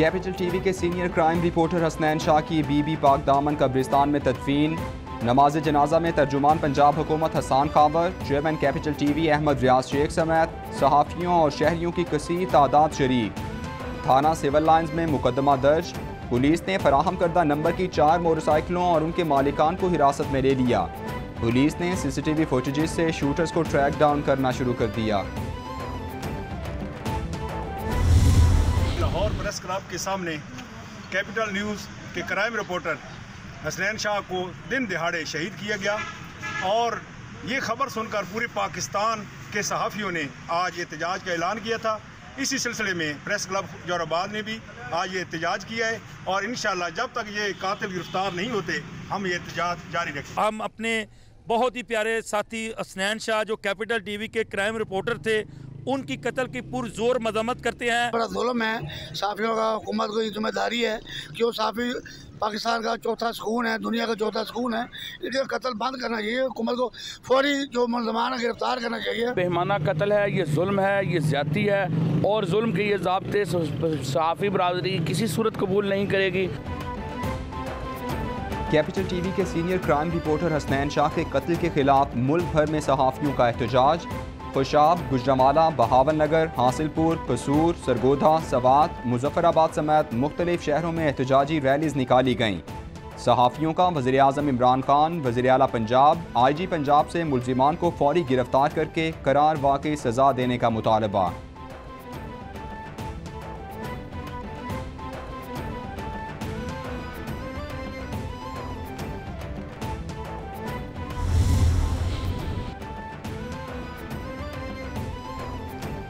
Capital TV के senior crime reporter Hasnain Shah की बीबी पाक दामन कब्रिस्तान में तदफीन। नमाज जनाजा में तर्जुमान पंजाब हुकूमत Hassan Khawar, chairman Capital TV Ahmad Riaz Sheikh समेत सहाफ़ियों और शहरियों की कसीर तादाद शरीक। थाना सिविल लाइन्स में मुकदमा दर्ज। पुलिस ने फराहम करदा नंबर की 4 मोटरसाइकिलों और उनके मालिकान को हिरासत में ले लिया। पुलिस ने CCTV फुटेजेस से शूटर्स को ट्रैक डाउन करना शुरू कर दिया। लाहौर प्रेस क्लब के सामने कैपिटल न्यूज़ के क्राइम रिपोर्टर हसनैन शाह को दिन दिहाड़े शहीद किया गया और ये खबर सुनकर पूरे पाकिस्तान के सहाफ़ियों ने आज एहतजाज का ऐलान किया था। इसी सिलसिले में प्रेस क्लब जोराबाद ने भी आज ये एहतजाज किया है और इंशाअल्लाह जब तक ये कातिल गिरफ्तार नहीं होते हम ये एहतजाज जारी रखेंगे। हम अपने बहुत ही प्यारे साथी हसनैन शाह जो कैपिटल टीवी के क्राइम रिपोर्टर थे उनकी कत्ल की पुरजोर मजम्मत करते हैं। बड़ा जुल्म है, साफियों का हुकूमत को जिम्मेदारी है कि वो साफी पाकिस्तान का चौथा सुकून है, दुनिया का चौथा सुकून है, इनका कत्ल बंद करना चाहिए। हुकूमत को फौरी जो मुलजमान गिरफ्तार करना चाहिए। बेईमाना कत्ल है, ये जुल्म है, ये ज्यादती है और जुल्म के ये ज़ाब्ते सहाफ़ी बरादरी किसी सूरत कबूल नहीं करेगी। कैपिटल टीवी के senior crime reporter Hasnain Shah के कत्ल के खिलाफ मुल्क भर में सहाफ़ियों का एहतजाज। खुशाब, गुजरांवाला, बहावल नगर, हासिलपुर, कसूर, सरगोधा, सवात, मुजफ्फराबाद समेत मुख्तलिफ शहरों में एहतजाजी रैलीज निकाली गईं। सहाफ़ियों का वज़ीर आज़म इमरान खान, वज़ीर आला पंजाब, IG पंजाब से मुलजिमान को फौरी गिरफ्तार करके करार वाक़ई सज़ा देने का मुतालबा।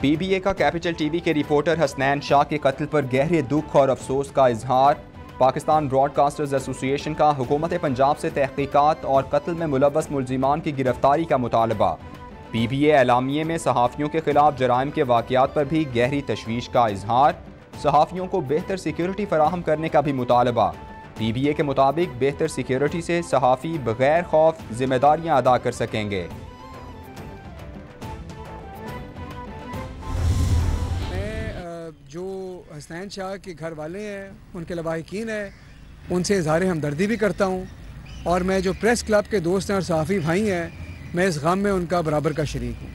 PBA का कैपिटल टीवी के रिपोर्टर हसनैन शाह के कत्ल पर गहरे दुख और अफसोस का इजहार। पाकिस्तान ब्रॉडकास्टर्स एसोसिएशन का हुकूमत पंजाब से तहकीकात और कत्ल में मुलव्वस मुलजिमान की गिरफ्तारी का मुतालबा। PBA एलामिये में सहाफ़ियों के खिलाफ जराइम के वाक़यात पर भी गहरी तशवीश का इजहार। सहाफ़ियों को बेहतर सिक्योरिटी फराहम करने का भी मुतालबा। PBA के मुताबिक बेहतर सिक्योरिटी से सहाफ़ी बगैर खौफ जिम्मेदारियाँ अदा कर सकेंगे। जो हसनैन शाह के घर वाले हैं, उनके लवाहिकीन हैं, उनसे इज़हार हमदर्दी भी करता हूँ और मैं जो प्रेस क्लब के दोस्त हैं और सहाफ़ी भाई हैं, मैं इस गम में उनका बराबर का शरीक हूँ।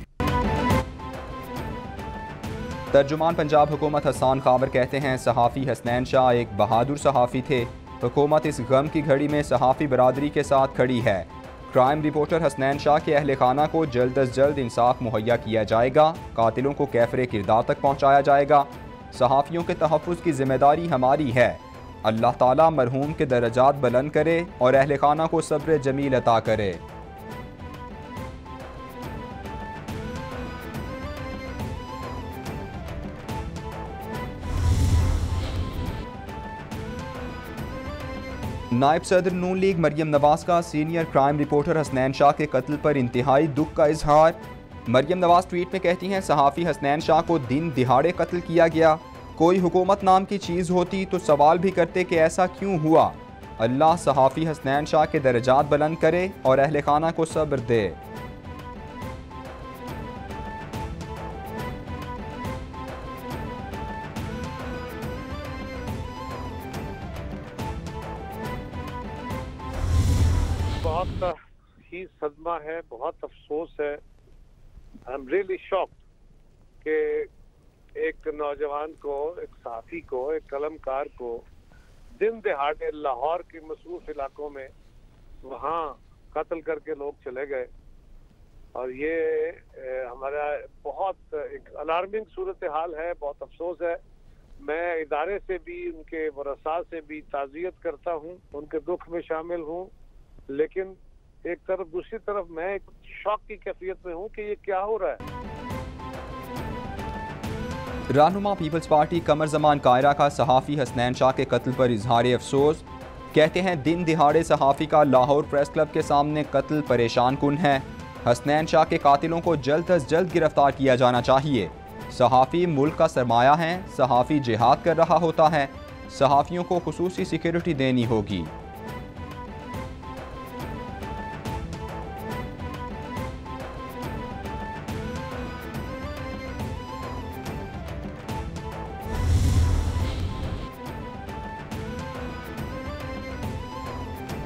तर्जुमान पंजाब हुकूमत हसान खावर कहते हैं सहाफ़ी हसनैन शाह एक बहादुर सहाफ़ी थे। हुकूमत इस गम की घड़ी में सहाफ़ी बरादरी के साथ खड़ी है। क्राइम रिपोर्टर हसनैन शाह के अहले खाना को जल्द अज जल्द इंसाफ मुहैया किया जाएगा। कातिलों को कैफरे किरदार तक पहुँचाया जाएगा। सहाफ़ियों के तहफ़्फ़ुज़ की जिम्मेदारी हमारी है। अल्लाह ताला मरहूम के दरजात बुलंद करे और अहले खाना को सब्र जमील अता करे। नायब सदर नून लीग मरियम नवाज का senior crime reporter Hasnain Shah के कत्ल पर इंतहाई दुख का इजहार। मरियम नवाज ट्वीट में कहती हैं सहाफ़ी हसनैन शाह को दिन दिहाड़े कत्ल किया गया। कोई हुकूमत नाम की चीज़ होती तो सवाल भी करते कि ऐसा क्यों हुआ। अल्लाह सहाफ़ी हसनैन शाह के दरजात बुलंद करे और अहले खाना को सब्र दे। बहुत ही सदमा है, बहुत अफसोस है। आई एम रियली शॉक्ड कि एक नौजवान को, एक साथी को, एक कलमकार को दिन दिहाड़े लाहौर के मसरूफ इलाकों में वहाँ कत्ल करके लोग चले गए और ये हमारा बहुत एक अलार्मिंग सूरत हाल है। बहुत अफसोस है। मैं इदारे से भी, उनके वरसा से भी ताज़ियत करता हूँ, उनके दुख में शामिल हूँ, लेकिन एक तरफ दूसरी तरफ मैं एक शौक की कैफियत में हूँ कि ये क्या हो रहा है। रहनुमा पीपल्स पार्टी कमर जमान कायरा का सहाफ़ी हसनैन शाह के कत्ल पर इजहार अफसोस। कहते हैं दिन दिहाड़े सहाफ़ी का लाहौर प्रेस क्लब के सामने कत्ल परेशान कुन है। हसनैन शाह के कातिलों को जल्द अज जल्द गिरफ्तार किया जाना चाहिए। सहाफ़ी मुल्क का सरमाया है। सहाफ़ी जिहाद कर रहा होता है। सहाफ़ियों को खुसूसी सिक्योरिटी देनी होगी।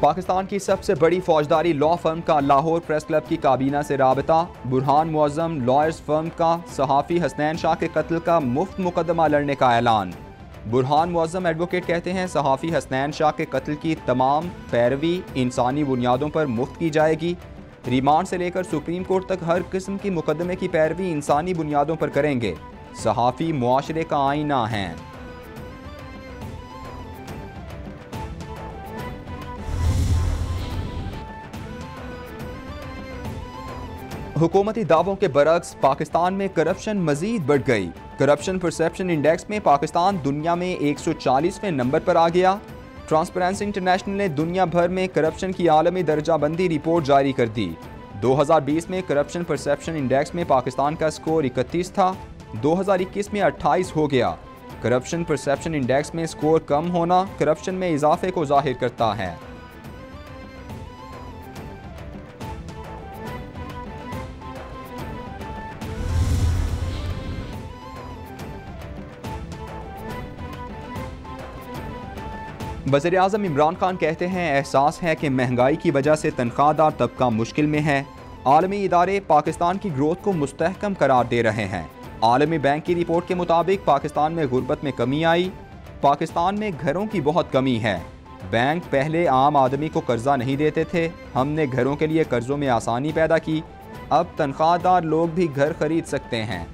पाकिस्तान की सबसे बड़ी फौजदारी लॉ फर्म का लाहौर प्रेस क्लब की काबीना से राबता। बुरहान मुअज़्ज़म लॉयर्स फर्म का सहाफ़ी हसनैन शाह के कत्ल का मुफ्त मुकदमा लड़ने का ऐलान। बुरहान मुअज़्ज़म एडवोकेट कहते हैं सहाफ़ी हसनैन शाह के कत्ल की तमाम पैरवी इंसानी बुनियादों पर मुफ्त की जाएगी। रिमांड से लेकर सुप्रीम कोर्ट तक हर किस्म की मुकदमे की पैरवी इंसानी बुनियादों पर करेंगे। सहाफ़ी मुआशरे का आईना हैं। हुकूमती दावों के बरक्स पाकिस्तान में करप्शन मजीद बढ़ गई। करप्शन परसेप्शन इंडेक्स में पाकिस्तान दुनिया में 140वें नंबर पर आ गया। ट्रांसपेरेंसी इंटरनेशनल ने दुनिया भर में करप्शन की आलमी दर्जाबंदी रिपोर्ट जारी कर दी। 2020 में करप्शन परसेप्शन इंडेक्स में पाकिस्तान का स्कोर 31 था, 2021 में 28 हो गया। करप्शन परसेप्शन इंडेक्स में स्कोर कम होना करप्शन में इजाफे को जाहिर करता है। वज़ीर-ए-आज़म इमरान खान कहते हैं एहसास है कि महंगाई की वजह से तनख्वाहदार तबका मुश्किल में है। आलमी इदारे पाकिस्तान की ग्रोथ को मुस्तहकम करार दे रहे हैं। आलमी बैंक की रिपोर्ट के मुताबिक पाकिस्तान में गुर्बत में कमी आई। पाकिस्तान में घरों की बहुत कमी है। बैंक पहले आम आदमी को कर्जा नहीं देते थे, हमने घरों के लिए कर्जों में आसानी पैदा की। अब तनख्वाहदार लोग भी घर खरीद सकते हैं।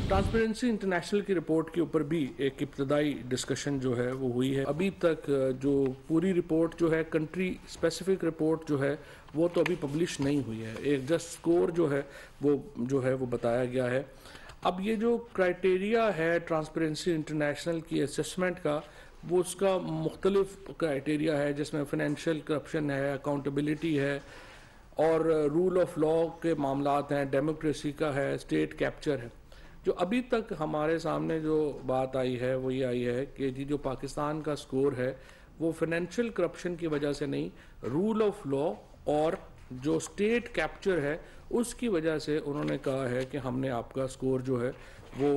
ट्रांसपेरेंसी इंटरनेशनल की रिपोर्ट के ऊपर भी एक इब्तदाई डिस्कशन जो है वो हुई है। अभी तक जो पूरी रिपोर्ट जो है कंट्री स्पेसिफिक रिपोर्ट जो है वो तो अभी पब्लिश नहीं हुई है। एक जस्ट स्कोर जो है वो बताया गया है। अब ये जो क्राइटेरिया है ट्रांसपेरेंसी इंटरनेशनल की असेसमेंट का, वो उसका मुख्तलिफ क्राइटेरिया है जिसमें फाइनेंशियल करप्शन है, अकाउंटेबिलिटी है और रूल ऑफ लॉ के मामलात हैं, डेमोक्रेसी का है, स्टेट कैप्चर है। जो अभी तक हमारे सामने जो बात आई है वो ये आई है कि जी जो पाकिस्तान का स्कोर है वो फाइनेंशियल करप्शन की वजह से नहीं, रूल ऑफ लॉ और जो स्टेट कैप्चर है उसकी वजह से उन्होंने कहा है कि हमने आपका स्कोर जो है वो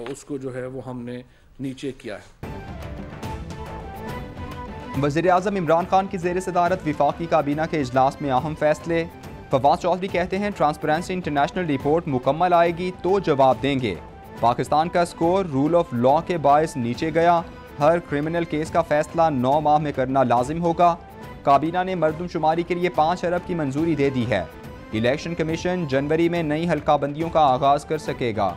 उसको जो है वो हमने नीचे किया है। वज़ीर-ए-आज़म इमरान खान की ज़ेर सदारत विफाकी काबीना के इजलास में अहम फैसले। फवाद चौधरी कहते हैं ट्रांसपेरेंसी इंटरनेशनल रिपोर्ट मुकम्मल आएगी तो जवाब देंगे। पाकिस्तान का स्कोर रूल ऑफ लॉ के बायस नीचे गया। हर क्रिमिनल केस का फैसला 9 माह में करना लाजिम होगा। काबीना ने मरदमशुमारी के लिए 5 अरब की मंजूरी दे दी है। इलेक्शन कमीशन जनवरी में नई हल्काबंदियों का आगाज कर सकेगा।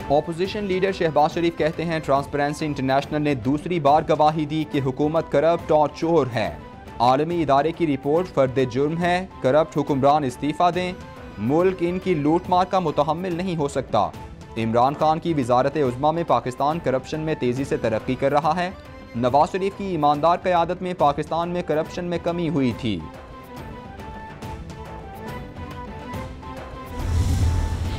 ऑपोजिशन लीडर शहबाज शरीफ कहते हैं ट्रांसपेरेंसी इंटरनेशनल ने दूसरी बार गवाही दी कि हुकूमत करप्ट और चोर है। आलमी इदारे की रिपोर्ट फर्द जुर्म है, करप्ट हुक्मरान इस्तीफा दें। मुल्क इनकी लूटमार का मुतहम्मिल नहीं हो सकता। इमरान खान की वजारत उज़्मा में पाकिस्तान करप्शन में तेज़ी से तरक्की कर रहा है। नवाज शरीफ की ईमानदार क़यादत में पाकिस्तान में करप्शन में कमी हुई थी।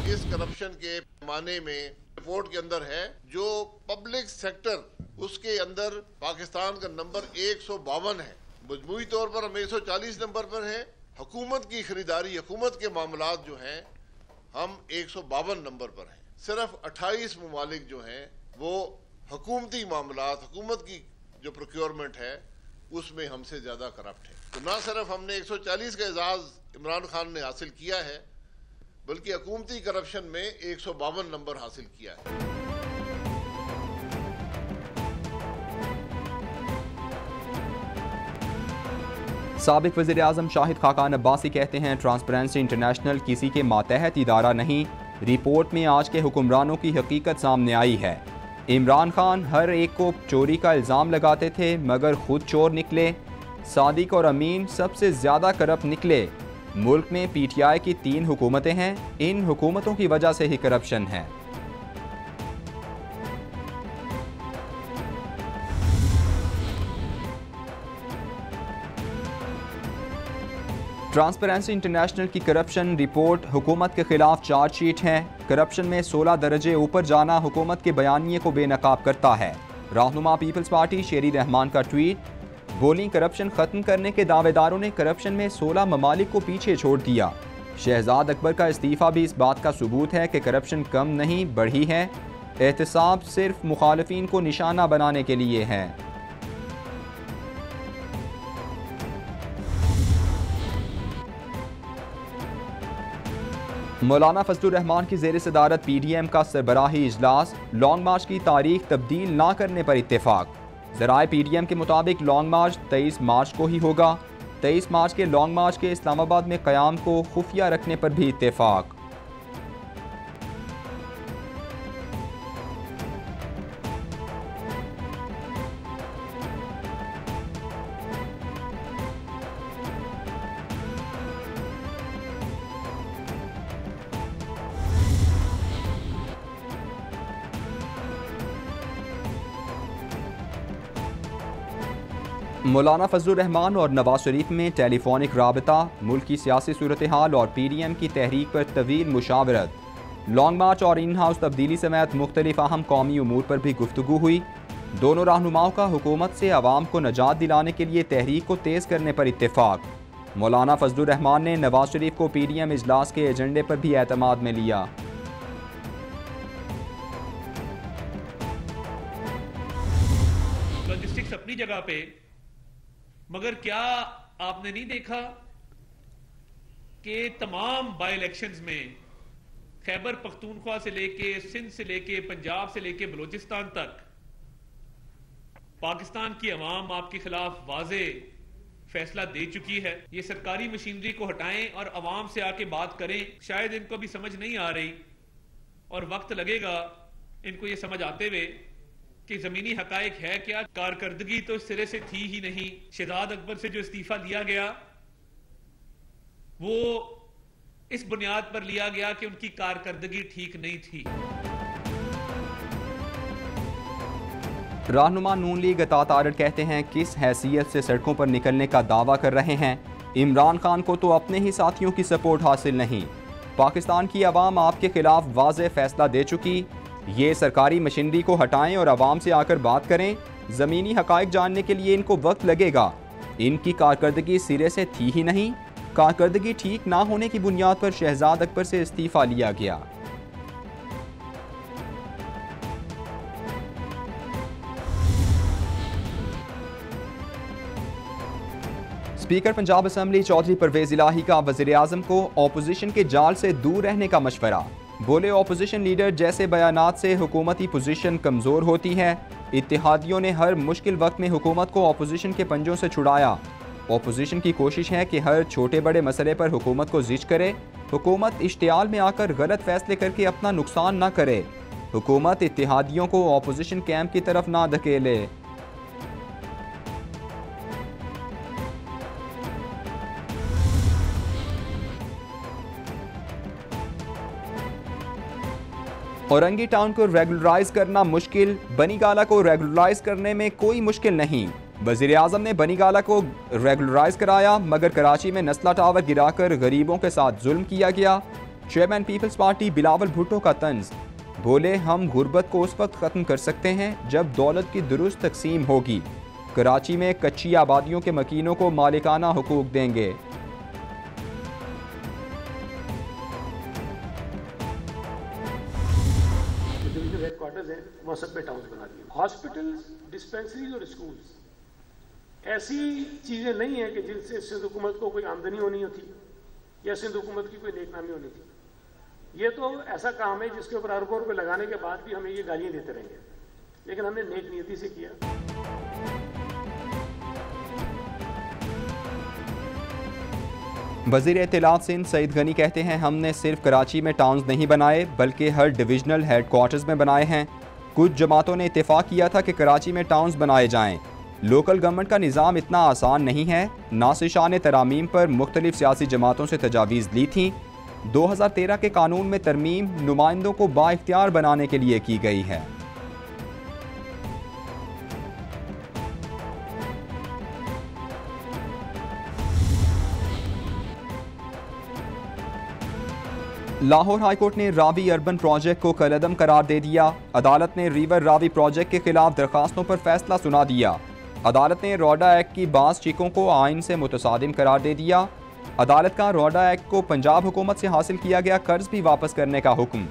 इस करप्शन के पैमाने में रिपोर्ट के अंदर है जो पब्लिक सेक्टर उसके अंदर पाकिस्तान का नंबर 152 है। मजमूई तौर पर हम 140 नंबर पर हैं। हुकूमत की खरीदारी, हुकूमत के मामलात जो हैं हम 152 नंबर पर हैं। सिर्फ 28 ममालिक जो हैं वो हुकूमती मामलात, हुकूमत की जो प्रोक्योरमेंट है उसमें हमसे ज्यादा करप्ट है। तो ना सिर्फ हमने 140 का एजाज इमरान खान ने हासिल किया है बल्कि हुकूमती करप्शन में 152 नंबर हासिल किया है। साबिक वज़ीर आज़म शाहिद खाकान अब्बासी कहते हैं ट्रांसपेरेंसी इंटरनेशनल किसी के मातहत इदारा नहीं। रिपोर्ट में आज के हुक्मरानों की हकीकत सामने आई है। इमरान खान हर एक को चोरी का इल्ज़ाम लगाते थे मगर खुद चोर निकले। सादिक और अमीन सबसे ज़्यादा करप्ट निकले। मुल्क में PTI की 3 हुकूमतें हैं। इन हुकूमतों की वजह से ही करप्शन है। ट्रांसपेरेंसी इंटरनेशनल की करप्शन रिपोर्ट हुकूमत के खिलाफ चार्जशीट है। करप्शन में 16 दर्जे ऊपर जाना हुकूमत के बयानिए को बेनकाब करता है। रहनुमा पीपल्स पार्टी शेरी रहमान का ट्वीट, बोली करप्शन खत्म करने के दावेदारों ने करप्शन में 16 ममालिक को पीछे छोड़ दिया। शहजाद अकबर का इस्तीफा भी इस बात का सबूत है कि करप्शन कम नहीं बढ़ी है। एहतसाब सिर्फ मुखालिफिन को निशाना बनाने के लिए है। मौलाना फजलुर रहमान की ज़ेर सदारत PDM का सरबराही इजलास, लॉन्ग मार्च की तारीख तब्दील ना करने पर इत्तेफाक। ज़राए PDM के मुताबिक लॉन्ग मार्च 23 मार्च को ही होगा। 23 मार्च के लॉन्ग मार्च के इस्लामाबाद में क़याम को खुफिया रखने पर भी इत्तेफाक। मौलाना फजलुर रहमान और नवाज शरीफ में टेलीफोनिक राबता, मुल्क की सियासी सूरत हाल और PDM की तहरीक पर तवील मुशावरत। लॉन्ग मार्च और इन हाउस तब्दीली समेत मुख्तलिफ अहम कौमी उमूर पर भी गुफ्तगू हुई। दोनों रहनुमाओं का हुकूमत से अवाम को नजात दिलाने के लिए तहरीक को तेज़ करने पर इत्तेफाक। मौलाना फजलुर रहमान ने नवाज शरीफ को PDM इजलास के एजेंडे पर भी एतमाद में लिया। लॉजिस्टिक्स अपनी जगह पे, मगर क्या आपने नहीं देखा कि तमाम बाई इलेक्शंस में खैबर पख्तूनख्वा से लेके, सिंध से लेके, पंजाब से लेके बलूचिस्तान तक पाकिस्तान की अवाम आपके खिलाफ वाजे फैसला दे चुकी है। ये सरकारी मशीनरी को हटाएं और अवाम से आके बात करें। शायद इनको भी समझ नहीं आ रही और वक्त लगेगा इनको ये समझ आते हुए कि जमीनी हकायक है क्या। कारकर्दगी तो इस सिरे से थी ही नहीं। शहजाद अकबर से जो इस्तीफा लिया गया वो इस बुनियाद पर लिया गया कि उनकी कारकर्दगी ठीक नहीं थी। रहनुमा नून लीग अता तारड़ कहते हैं किस हैसियत से सड़कों पर निकलने का दावा कर रहे हैं। इमरान खान को तो अपने ही साथियों की सपोर्ट हासिल नहीं। पाकिस्तान की आवाम आपके खिलाफ वाज़ेह फैसला दे चुकी। ये सरकारी मशीनरी को हटाएं और आवाम से आकर बात करें। ज़मीनी हकायक जानने के लिए इनको वक्त लगेगा। इनकी कारकर्दगी सिरे से थी ही नहीं। कारकर्दगी ठीक ना होने की बुनियाद पर शहजाद अकबर से इस्तीफा लिया गया। स्पीकर पंजाब असम्बली चौधरी परवेज इलाही का वज़ीर आज़म को ऑपोजिशन के जाल से दूर रहने का मशवरा। बोले ऑपोजिशन लीडर जैसे बयानात से हुकूमती पोजीशन कमज़ोर होती है। इत्तेहादियों ने हर मुश्किल वक्त में हुकूमत को ऑपोजिशन के पंजों से छुड़ाया। ऑपोजिशन की कोशिश है कि हर छोटे बड़े मसले पर हुकूमत को जिच करे। हुकूमत इश्तियाल में आकर गलत फैसले करके अपना नुकसान न करे। हुकूमत इत्तेहादियों को ऑपोजिशन कैंप की तरफ ना धकेले। औरंगी टाउन को रेगुलराइज करना मुश्किल, बनीगाला को रेगुलराइज करने में कोई मुश्किल नहीं। वज़ीर आज़म ने बनीगाला को रेगुलराइज कराया, मगर कराची में नस्ला टावर गिराकर गरीबों के साथ जुल्म किया गया। Chairman Peoples Party Bilawal Bhutto का तंज। बोले हम गुर्बत को उस वक्त ख़त्म कर सकते हैं जब दौलत की दुरुस्त तकसीम होगी। कराची में कच्ची आबादियों के मकीनों को मालिकाना हुकूक देंगे। हेडक्वार्टर्स हैं वहाँ सब पे टाउन्स बना दिए। हॉस्पिटल्स, डिस्पेंसरीज और स्कूल्स ऐसी चीज़ें नहीं हैं कि जिनसे सिंध हुकूमत को कोई आमदनी होनी होती या सिंध हुकूमत की कोई नेकनामी होनी थी। ये तो ऐसा काम है जिसके ऊपर अरबों रुपये लगाने के बाद भी हमें ये गालियाँ देते रहेंगे, लेकिन हमने नेक नीयती से किया। वज़ीर इत्तलात सिंध सईद गनी कहते हैं हमने सिर्फ कराची में टाउन्स नहीं बनाए बल्कि हर डिविजनल हेडक्वार्टर्स में बनाए हैं। कुछ जमातों ने इत्तेफाक किया था कि कराची में टाउन्स बनाए जाएं। लोकल गवर्नमेंट का निज़ाम इतना आसान नहीं है। नासिर ने तरामीम पर मुख्तलिफ सियासी जमातों से तजावीज़ ली थी। 2013 के कानून में तरमीम नुमाइंदों को बाइख्तियार बनाने के लिए की गई है। लाहौर हाईकोर्ट ने रावी अर्बन प्रोजेक्ट को कलअदम करार दे दिया। अदालत ने रिवर रावी प्रोजेक्ट के खिलाफ दरखास्तों पर फैसला सुना दिया। अदालत ने रोडा एक्ट की बास चीकों को आइन से मुतसादिम करार दे दिया। अदालत का रोडा एक्ट को पंजाब हुकूमत से हासिल किया गया कर्ज भी वापस करने का हुक्म।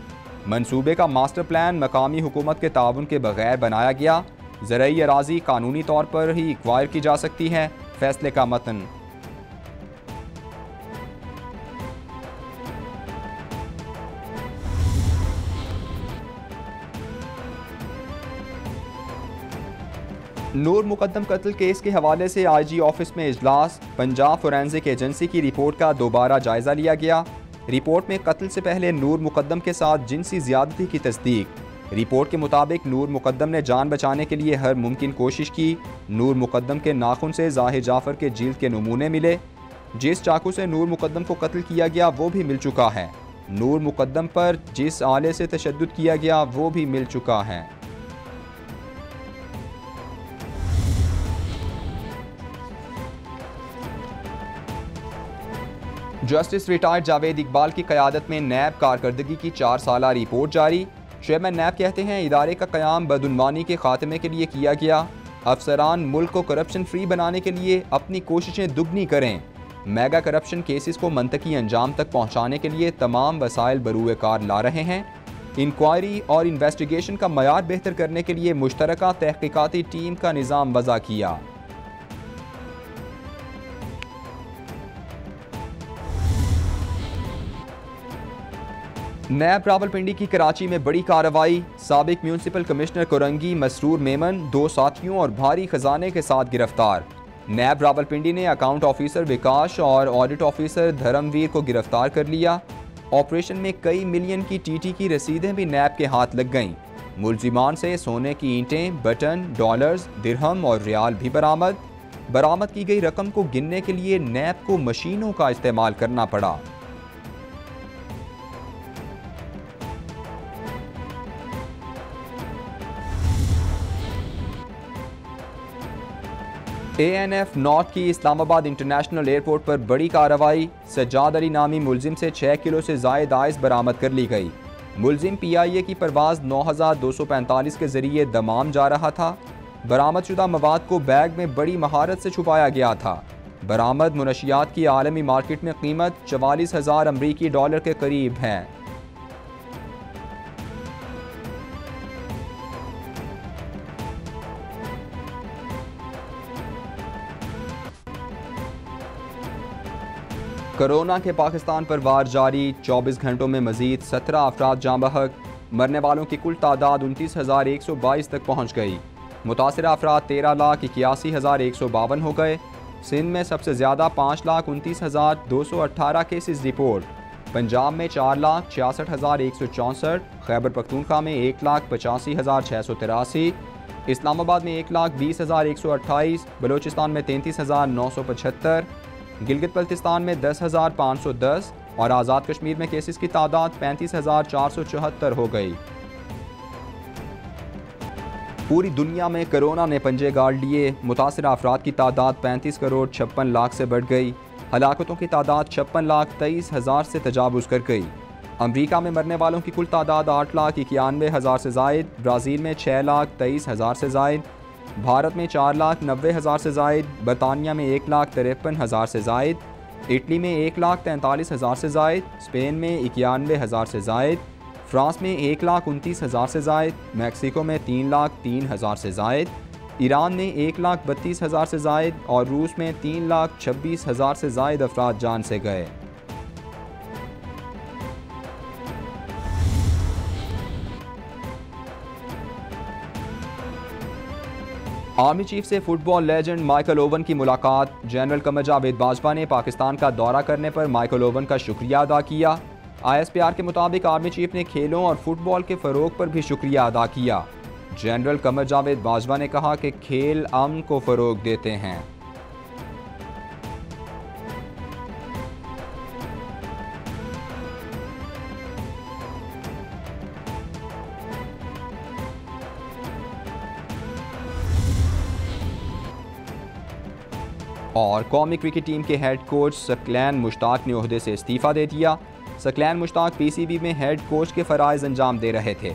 मनसूबे का मास्टर प्लान मकामी हुकूमत के ताउन के बगैर बनाया गया। ज़रई अराजी कानूनी तौर पर ही एक्वायर की जा सकती है। फैसले का मतन। नूर मुकद्दम कत्ल केस के हवाले से आईजी ऑफिस में इजलास। पंजाब फोरेंसिक एजेंसी की रिपोर्ट का दोबारा जायजा लिया गया। रिपोर्ट में कत्ल से पहले नूर मुकद्दम के साथ जिनसी ज्यादती की तस्दीक। रिपोर्ट के मुताबिक नूर मुकद्दम ने जान बचाने के लिए हर मुमकिन कोशिश की। नूर मुकद्दम के नाखून से ज़ाहिर जाफ़र के जिल्द के नमूने मिले। जिस चाकू से नूर मुकद्दम को कत्ल किया गया वो भी मिल चुका है। नूर मुकद्दम पर जिस आले से तशद्दुद किया गया वो भी मिल चुका है। जस्टिस रिटायर्ड जावेद इकबाल की क़यादत में नैब कारकर्दगी की 4 साला रिपोर्ट जारी। चेयरमैन नैब कहते हैं इदारे का क़याम बदउनवानी के खात्मे के लिए किया गया। अफसरान मुल्क को करप्शन फ्री बनाने के लिए अपनी कोशिशें दुगनी करें। मेगा करप्शन केसेस को मंतकी अंजाम तक पहुँचाने के लिए तमाम वसाइल बरूए कार ला रहे हैं। इंक्वायरी और इन्वेस्टिगेशन का मयार बेहतर करने के लिए मुश्तरका तहकीकाती टीम का निज़ाम वज़ा किया। नैब रावलपिंडी की कराची में बड़ी कार्रवाई। साबिक म्यूनसिपल कमिश्नर कोरंगी मसरूर मेमन 2 साथियों और भारी खजाने के साथ गिरफ्तार। नैब रावलपिंडी ने अकाउंट ऑफिसर विकास और ऑडिट ऑफिसर धर्मवीर को गिरफ्तार कर लिया। ऑपरेशन में कई मिलियन की टीटी की रसीदें भी नैब के हाथ लग गईं। मुलजिमान से सोने की ईंटें, बटन, डॉलर्स, दिरहम और रियाल भी बरामद की गई रकम को गिनने के लिए नैब को मशीनों का इस्तेमाल करना पड़ा। ANF नॉर्थ की इस्लामाबाद इंटरनेशनल एयरपोर्ट पर बड़ी कार्रवाई। सज्जाद अली नामी मुलजिम से 6 किलो से ज़ायद आइस बरामद कर ली गई। मुलजिम PIA की परवाज़ 9245 के ज़रिए दमाम जा रहा था। बरामदशुदा मवाद को बैग में बड़ी महारत से छुपाया गया था। बरामद मुनशियात की आलमी मार्केट में कीमत 44,000 अमरीकी डॉलर के करीब है। कोरोना के पाकिस्तान पर वार जारी। 24 घंटों में मजीद 17 अफराद जाँ बहक। मरने वालों की कुल तादाद 29,122 तक पहुँच गई। मुतासरा अफराद 13,81,152 हो गए। सिंध में सबसे ज़्यादा 5,29,218 केसेस रिपोर्ट। पंजाब में 4,66,164। खैबर पख्तूनख्वा में 1,85,683। इस्लामाबाद में 1,20,128। बलोचिस्तान में 33,975। गिलगित बल्तिस्तान में 10,510 और आज़ाद कश्मीर में केसेस की तादाद 35,474 हो गई। पूरी दुनिया में कोरोना ने पंजे गाड़ लिए। मुतासरा अफराद की तादाद 35,56,00,000 से बढ़ गई। हलाकतों की तादाद 56,23,000 से तजावुज़ कर गई। अमरीका में मरने वालों की कुल तादाद 8,91,000 से ज़ायद। ब्राज़ील में 6,23,000 से ज़ायद। भारत में 4,90,000 से ज़ायद। बरतानिया में 1,53,000 से ज़ायद। इटली में 1,43,000 से ज़ायद। स्पेन में 91,000 से ज़ायद। फ्रांस में 1,29,000 से ज़ायद। मैक्सिको में 3,03,000 से ज़ायद। ईरान में 1,32,000 से ज़ायद और रूस में 3,26,000 से ज़ायद अफराद जान से गए। आर्मी चीफ से फुटबॉल लेजेंड माइकल ओवन की मुलाकात। जनरल कमर जावेद बाजवा ने पाकिस्तान का दौरा करने पर माइकल ओवन का शुक्रिया अदा किया। ISPR के मुताबिक आर्मी चीफ ने खेलों और फुटबॉल के फ़रोग पर भी शुक्रिया अदा किया। जनरल कमर जावेद बाजवा ने कहा कि खेल अमन को फ़रोग देते हैं। और कौमी क्रिकेट टीम के हेड कोच सकलैन मुश्ताक ने ओहदे से इस्तीफ़ा दे दिया। सकलैन मुश्ताक PCB में हेड कोच के फ़राइज़ अंजाम दे रहे थे।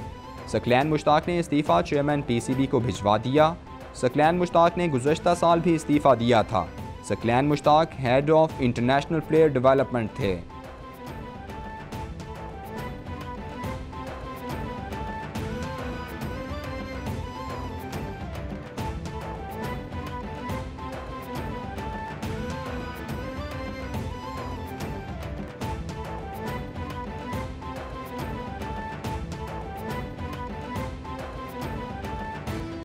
सकलैन मुश्ताक ने इस्तीफ़ा चेयरमैन PCB को भिजवा दिया। सकलैन मुश्ताक ने गुज़श्ता साल भी इस्तीफ़ा दिया था। Saqlain Mushtaq head of international player development थे।